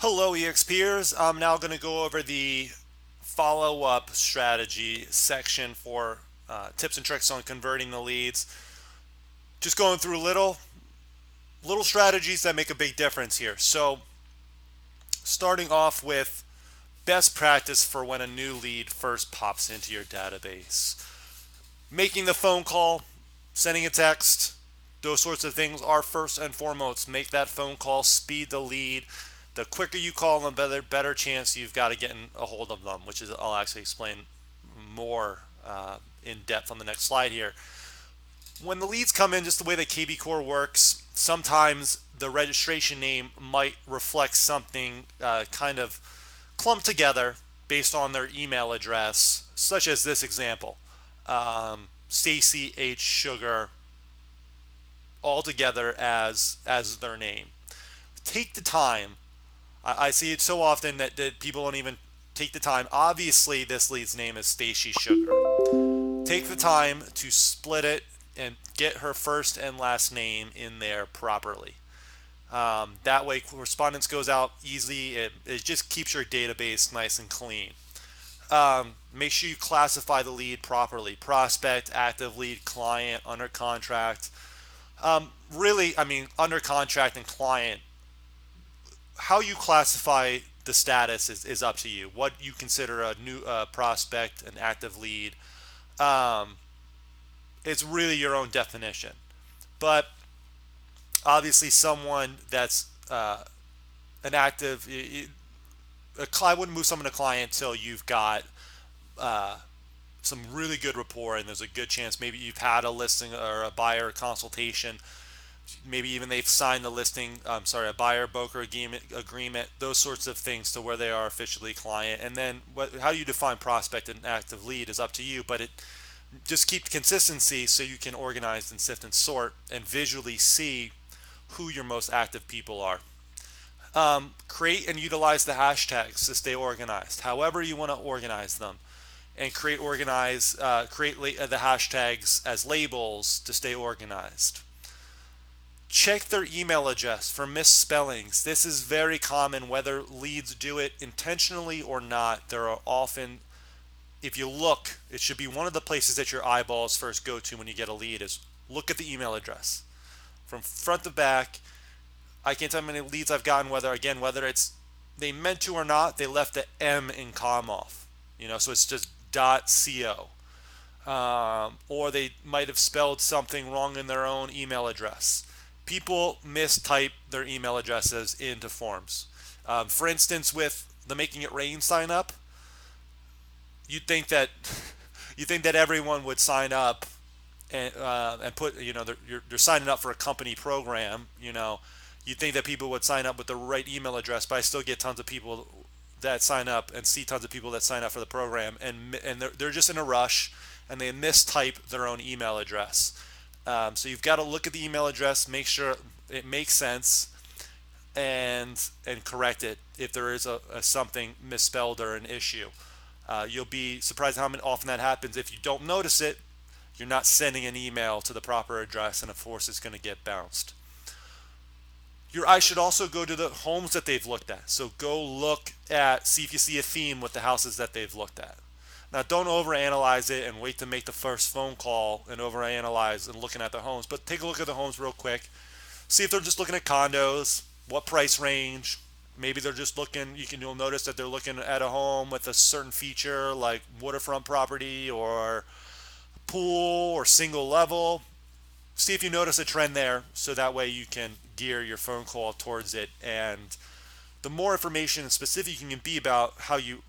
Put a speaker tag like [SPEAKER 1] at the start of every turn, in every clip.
[SPEAKER 1] Hello, EXPers. I'm now going to go over the follow-up strategy section for tips and tricks on converting the leads. Just going through little strategies that make a big difference here. So, starting off with best practice for when a new lead first pops into your database. Making the phone call, sending a text, those sorts of things are first and foremost. Make that phone call, speed the lead. The quicker you call them, better chance you've got of getting a hold of them, which is I'll actually explain more in depth on the next slide here. When the leads come in, just the way that KB Core works, sometimes the registration name might reflect something kind of clumped together based on their email address, such as this example. Stacy H. Sugar all together as their name. Take the time. I see it so often that people don't even take the time. Obviously, this lead's name is Stacy Sugar. Take the time to split it and get her first and last name in there properly. That way, correspondence goes out easy. It just keeps your database nice and clean. Make sure you classify the lead properly: prospect, active lead, client, under contract. Really, I mean, under contract and client, how you classify the status is up to you. What you consider a new prospect, an active lead, it's really your own definition. But obviously, someone that's an active, I wouldn't move someone to client until you've got some really good rapport and there's a good chance maybe you've had a listing or a buyer consultation. Maybe even they've signed the listing, a buyer broker agreement, those sorts of things to where they are officially client. And then how you define prospect and active lead is up to you, but it just keep consistency so you can organize and sift and sort and visually see who your most active people are. Create and utilize the hashtags to stay organized. However you want to organize them, and create the hashtags as labels to stay organized. Check their email address for misspellings. This is very common whether leads do it intentionally or not. There are often, if you look, it should be one of the places that your eyeballs first go to when you get a lead is look at the email address. From front to back, I can't tell how many leads I've gotten, whether it's they meant to or not, they left the M in com off. So it's just .co. Or they might have spelled something wrong in their own email address. People mistype their email addresses into forms. For instance, with the Making It Rain sign up, you'd think that everyone would sign up and put they're signing up for a company program. You'd think that people would sign up with the right email address, but I still get tons of people that sign up and see tons of people that sign up for the program and they're just in a rush and they mistype their own email address. So you've got to look at the email address, make sure it makes sense, and correct it if there is a something misspelled or an issue. You'll be surprised how often that happens. If you don't notice it, you're not sending an email to the proper address, and of course it's going to get bounced. Your eye should also go to the homes that they've looked at. So go look see if you see a theme with the houses that they've looked at. Now, don't overanalyze it and wait to make the first phone call and overanalyze and looking at the homes. But take a look at the homes real quick. See if they're just looking at condos, what price range. Maybe they're just looking, you'll notice that they're looking at a home with a certain feature like waterfront property or pool or single level. See if you notice a trend there so that way you can gear your phone call towards it. And the more information and specific you can be about how you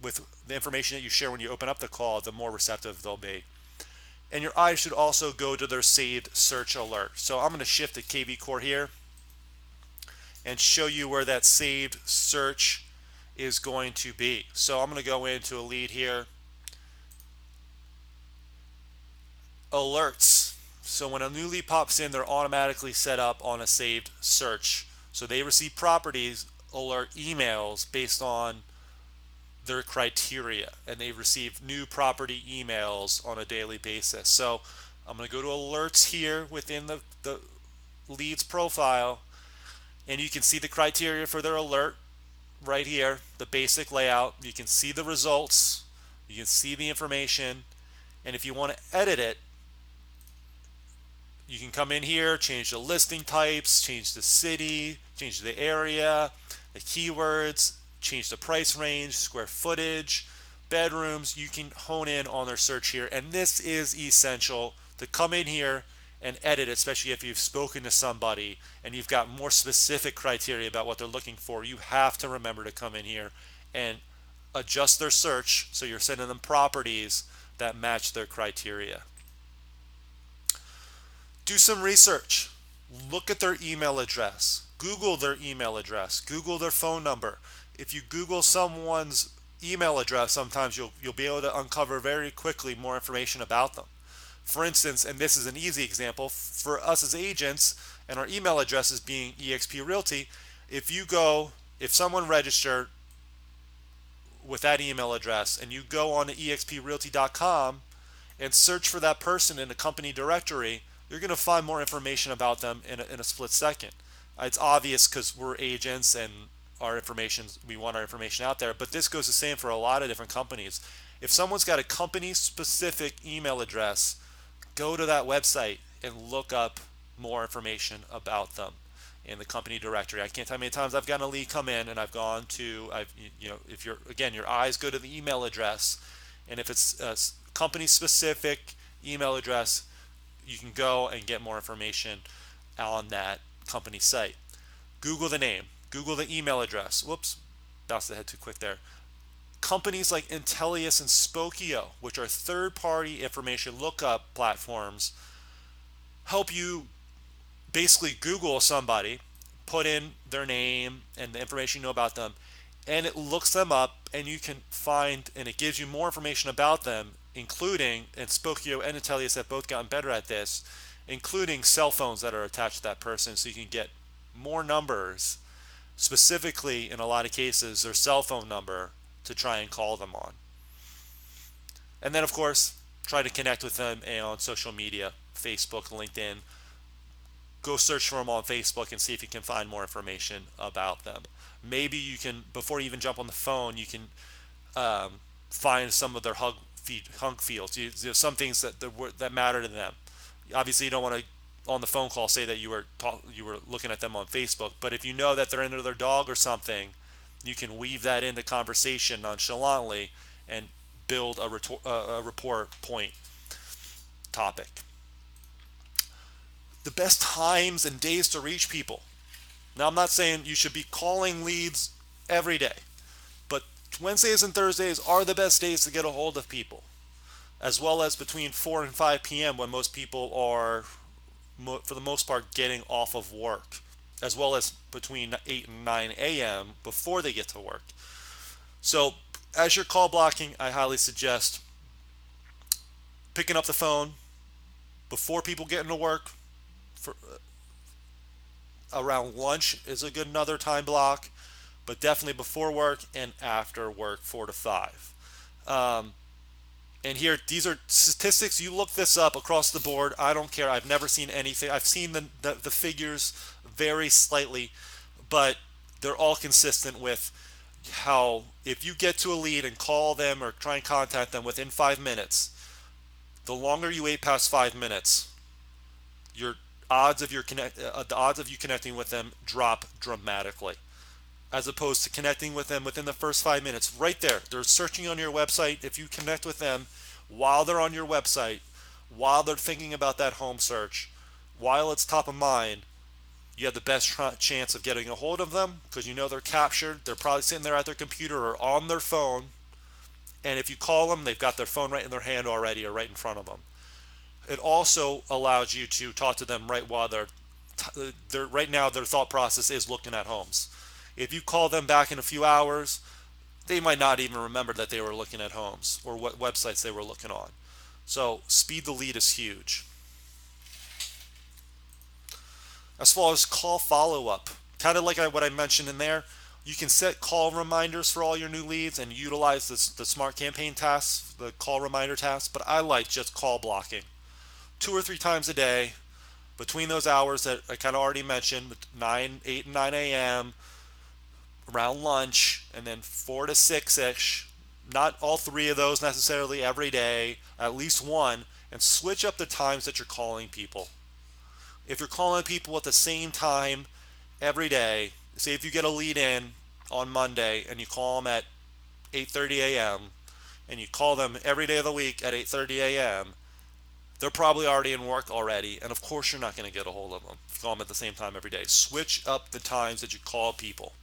[SPEAKER 1] with the information that you share when you open up the call, the more receptive they'll be. And your eyes should also go to their saved search alert. So I'm going to shift to KB Core here and show you where that saved search is going to be. So I'm going to go into a lead here. Alerts. So when a new lead pops in, they're automatically set up on a saved search. So they receive properties alert emails based on their criteria, and they receive new property emails on a daily basis. So I'm going to go to alerts here within the leads profile, And you can see the criteria for their alert right here, the basic layout. You can see the results, you can see the information, and if you want to edit it, you can come in here, change the listing types, change the city, change the area, the keywords, change the price range, square footage, bedrooms. You can hone in on their search here, and this is essential to come in here and edit, especially if you've spoken to somebody and you've got more specific criteria about what they're looking for. You have to remember to come in here and adjust their search so you're sending them properties that match their criteria. Do some research. Look at their email address. Google their email address. Google their phone number. If you Google someone's email address, sometimes you'll be able to uncover very quickly more information about them. For instance, and this is an easy example, for us as agents and our email addresses being eXp Realty, if someone registered with that email address and you go on to exprealty.com and search for that person in the company directory, you're going to find more information about them in a split second. It's obvious because we're agents and we want our information out there, but this goes the same for a lot of different companies. If someone's got a company specific email address, go to that website and look up more information about them in the company directory. I can't tell you how many times I've gotten a lead come in and if your eyes go to the email address, and if it's a company specific email address, you can go and get more information on that company site. Google the name, Google the email address. Whoops, bounced the head too quick there. Companies like Intellius and Spokeo, which are third-party information lookup platforms, help you basically Google somebody, put in their name and the information you know about them, and it looks them up, and you can find, and it gives you more information about them, including, and Spokeo and Intellius have both gotten better at this, including cell phones that are attached to that person, so you can get more numbers, specifically in a lot of cases their cell phone number, to try and call them on. And then of course try to connect with them on social media, Facebook, LinkedIn. Go search for them on Facebook and see if you can find more information about them. Maybe you can, before you even jump on the phone, you can find some of their hug fields, some things that matter to them. Obviously you don't want to on the phone call say that you were looking at them on Facebook, but if you know that they're into their dog or something, you can weave that into conversation nonchalantly and build a rapport point topic. The best times and days to reach people. Now, I'm not saying you should be calling leads every day, but Wednesdays and Thursdays are the best days to get a hold of people, as well as between 4 and 5 p.m. when most people are, for the most part, getting off of work, as well as between 8 and 9 a.m. before they get to work. So as you're call blocking, I highly suggest picking up the phone before people get into work. Around lunch is a good another time block, but definitely before work and after work, 4 to 5. And here, these are statistics. You look this up across the board. I don't care. I've never seen anything. I've seen the figures vary slightly, but they're all consistent with how if you get to a lead and call them or try and contact them within 5 minutes, the longer you wait past 5 minutes, your odds of the odds of you connecting with them drop dramatically, as opposed to connecting with them within the first 5 minutes. Right there, they're searching on your website. If you connect with them while they're on your website, while they're thinking about that home search, while it's top of mind, you have the best chance of getting a hold of them, because you know they're captured. They're probably sitting there at their computer or on their phone, and if you call them, they've got their phone right in their hand already or right in front of them. It also allows you to talk to them right while right now their thought process is looking at homes. If you call them back in a few hours, they might not even remember that they were looking at homes or what websites they were looking on. So speed the lead is huge. As far as call follow-up, kind of like what I mentioned in there, you can set call reminders for all your new leads and utilize the Smart Campaign tasks, the call reminder tasks, but I like just call blocking. 2 or 3 times a day, Between those hours that I kind of already mentioned, 8 and 9 a.m., around lunch, and then 4 to 6 ish. Not all three of those necessarily every day, at least one, and switch up the times that you're calling people. If you're calling people at the same time every day, say if you get a lead in on Monday and you call them at 8:30 a.m. and you call them every day of the week at 8:30 a.m., they're probably already in work already, and of course you're not going to get a hold of them if you call them at the same time every day. Switch up the times that you call people.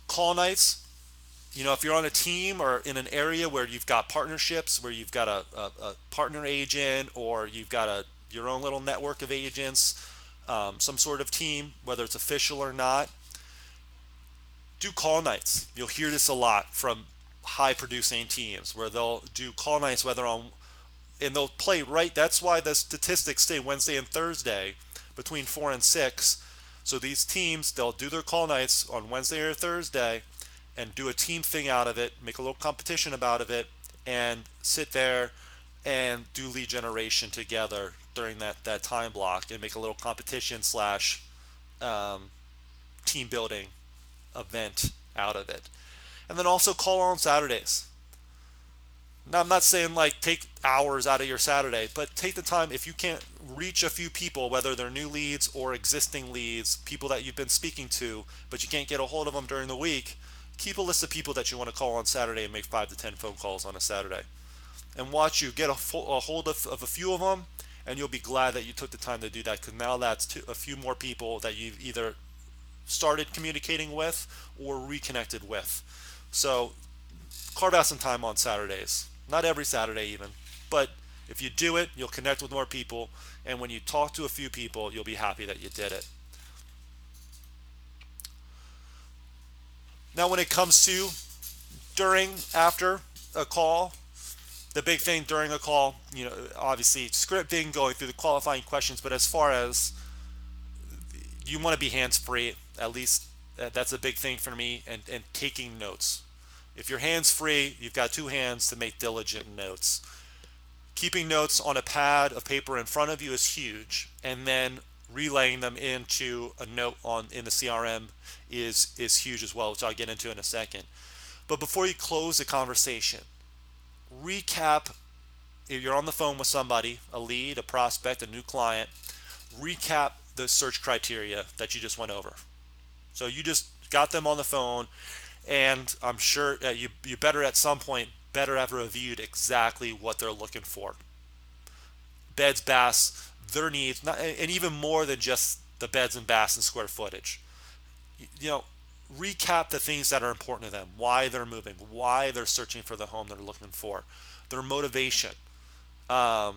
[SPEAKER 1] Call nights, if you're on a team or in an area where you've got partnerships, where you've got a partner agent, or you've got your own little network of agents, some sort of team, whether it's official or not, do call nights. You'll hear this a lot from high producing teams where they'll do call nights, and they'll play right. That's why the statistics say Wednesday and Thursday between 4 and 6. So these teams, they'll do their call nights on Wednesday or Thursday and do a team thing out of it, make a little competition about of it, and sit there and do lead generation together during that time block and make a little competition slash team building event out of it. And then also call on Saturdays. Now, I'm not saying like take hours out of your Saturday, but take the time. If you can't reach a few people, whether they're new leads or existing leads, people that you've been speaking to, but you can't get a hold of them during the week, keep a list of people that you want to call on Saturday and make 5 to 10 phone calls on a Saturday. And watch you get a hold of a few of them, and you'll be glad that you took the time to do that, because now that's a few more people that you've either started communicating with or reconnected with. So carve out some time on Saturdays. Not every Saturday even, but if you do it, you'll connect with more people, and when you talk to a few people, you'll be happy that you did it. Now when it comes to after a call, the big thing during a call, obviously scripting, going through the qualifying questions, but as far as you want to be hands-free, at least that's a big thing for me, and taking notes. If you're hands-free, you've got two hands to make diligent notes. Keeping notes on a pad of paper in front of you is huge, and then relaying them into a note in the CRM is huge as well, which I'll get into in a second. But before you close the conversation, recap. If you're on the phone with somebody, a lead, a prospect, a new client, recap the search criteria that you just went over. So you just got them on the phone, and I'm sure you better at some point have reviewed exactly what they're looking for. Beds, baths, their needs, and even more than just the beds and baths and square footage. Recap the things that are important to them, why they're moving, why they're searching for the home they're looking for, their motivation. Recap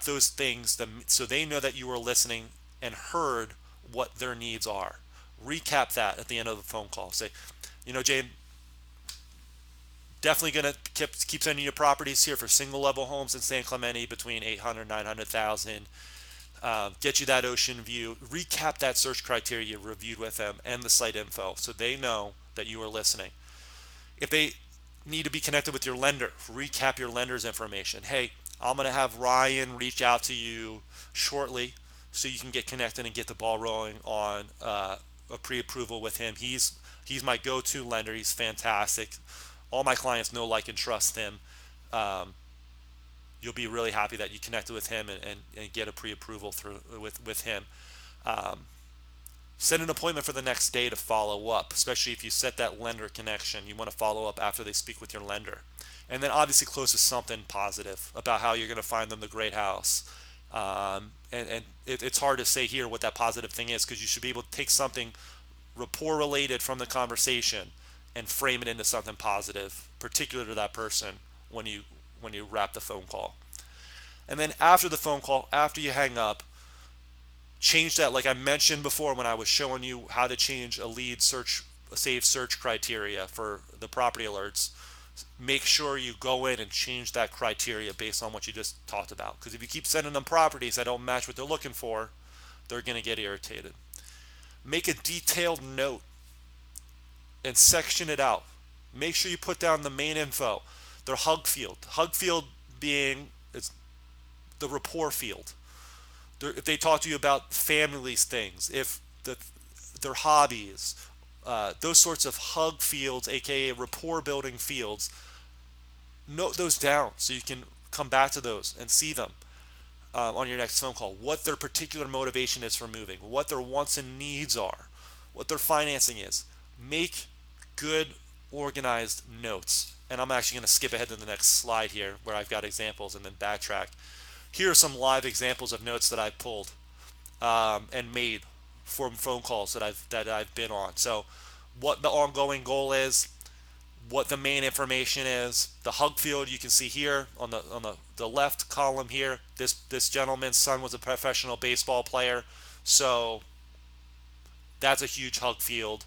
[SPEAKER 1] those things so they know that you were listening and heard what their needs are. Recap that at the end of the phone call. Say, Jane, definitely going to keep sending you properties here for single level homes in San Clemente between 800, 900,000. Get you that ocean view. Recap that search criteria you reviewed with them and the site info so they know that you were listening. If they need to be connected with your lender, recap your lender's information. Hey, I'm going to have Ryan reach out to you shortly so you can get connected and get the ball rolling on a pre-approval with him. He's my go-to lender. He's fantastic. All my clients know, like, and trust him. You'll be really happy that you connected with him and get a pre-approval with him. Set an appointment for the next day to follow up, especially if you set that lender connection. You want to follow up after they speak with your lender. And then obviously close with something positive about how you're going to find them the great house. It's hard to say here what that positive thing is, because you should be able to take something rapport related from the conversation and frame it into something positive, particular to that person when you wrap the phone call. And then after the phone call, after you hang up, change that, like I mentioned before when I was showing you how to change a saved search criteria for the property alerts. Make sure you go in and change that criteria based on what you just talked about. Because if you keep sending them properties that don't match what they're looking for, they're going to get irritated. Make a detailed note and section it out. Make sure you put down the main info, their hug field. Hug field being the rapport field. If they talk to you about families things, if their hobbies, those sorts of hug fields, aka rapport building fields, note those down so you can come back to those and see them on your next phone call. What their particular motivation is for moving, what their wants and needs are, what their financing is. Make good, organized notes. And I'm actually going to skip ahead to the next slide here where I've got examples and then backtrack. Here are some live examples of notes that I pulled and made from phone calls that I've been on. So, what the ongoing goal is, what the main information is. The hug field you can see here on the left column here. This gentleman's son was a professional baseball player, so that's a huge hug field.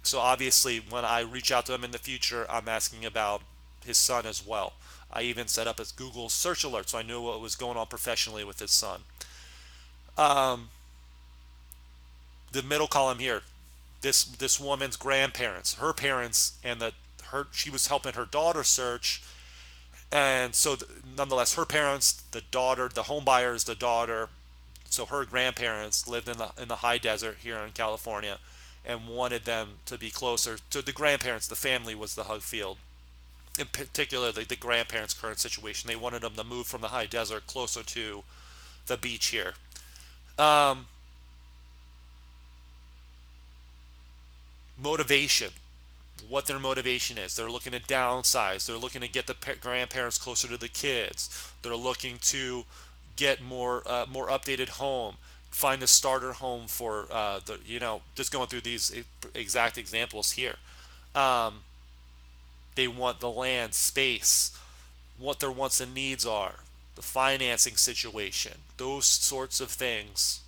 [SPEAKER 1] So obviously, when I reach out to him in the future, I'm asking about his son as well. I even set up a Google search alert so I knew what was going on professionally with his son. Um, the middle column here, this woman's grandparents, her parents, and she was helping her daughter search, and so nonetheless, her parents, the daughter, the home buyers, the daughter, so her grandparents lived in the high desert here in California, and wanted them to be closer to the grandparents. The family was the hug field. In particular, the grandparents' current situation, they wanted them to move from the high desert closer to the beach here. Um, Motivation, what their motivation is. They're looking to downsize. They're looking to get the grandparents closer to the kids. They're looking to get more updated home. Find a starter home for just going through these exact examples here. Um, they want the land, space, what their wants and needs are, the financing situation, those sorts of things.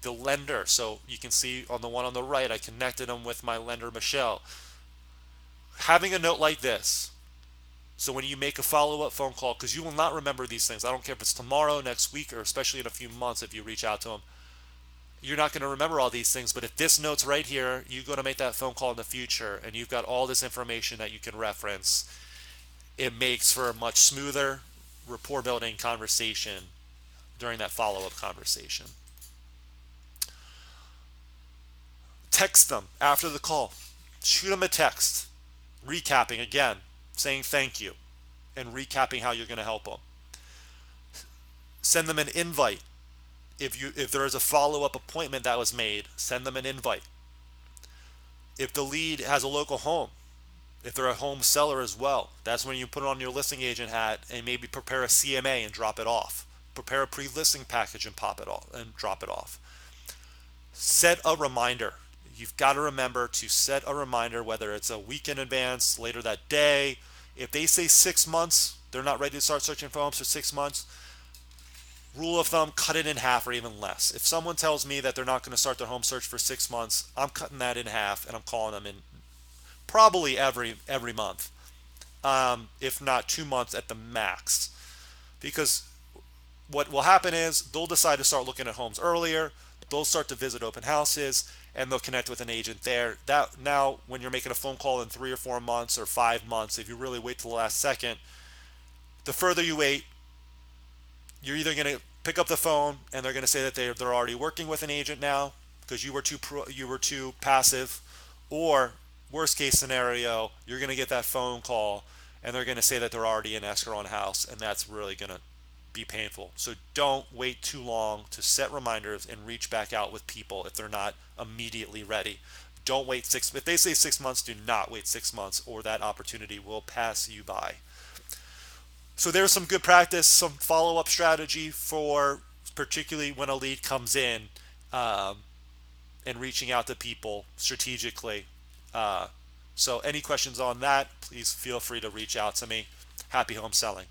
[SPEAKER 1] The lender, so you can see on the one on the right, I connected them with my lender, Michelle. Having a note like this, so when you make a follow-up phone call, because you will not remember these things, I don't care if it's tomorrow, next week, or especially in a few months if you reach out to them, you're not going to remember all these things. But if this note's right here, you're going to make that phone call in the future and you've got all this information that you can reference. It makes for a much smoother rapport building conversation during that follow-up conversation. Text them after the call. Shoot them a text, recapping again, saying thank you, and recapping how you're going to help them. Send them an invite. If there is a follow-up appointment that was made, send them an invite. If the lead has a local home, if they're a home seller as well, that's when you put it on your listing agent hat and maybe prepare a CMA and drop it off. Prepare a pre-listing package and pop it off and drop it off. Set a reminder. You've got to remember to set a reminder, whether it's a week in advance, later that day. If they say 6 months, they're not ready to start searching for homes for 6 months. Rule of thumb, cut it in half or even less. If someone tells me that they're not going to start their home search for 6 months, I'm cutting that in half and I'm calling them in probably every month, if not 2 months at the max. Because what will happen is they'll decide to start looking at homes earlier. They'll start to visit open houses and they'll connect with an agent there. That now, when you're making a phone call in 3 or 4 months or 5 months, if you really wait till the last second, the further you wait, you're either going to pick up the phone and they're going to say that they're already working with an agent now because you were too passive, or worst case scenario, you're going to get that phone call and they're going to say that they're already in escrow on a house, and that's really going to be painful. So don't wait too long to set reminders and reach back out with people if they're not immediately ready. Don't wait if they say 6 months, do not wait 6 months, or that opportunity will pass you by. So there's some good practice, some follow-up strategy for particularly when a lead comes in, and reaching out to people strategically. So any questions on that, please feel free to reach out to me. Happy home selling.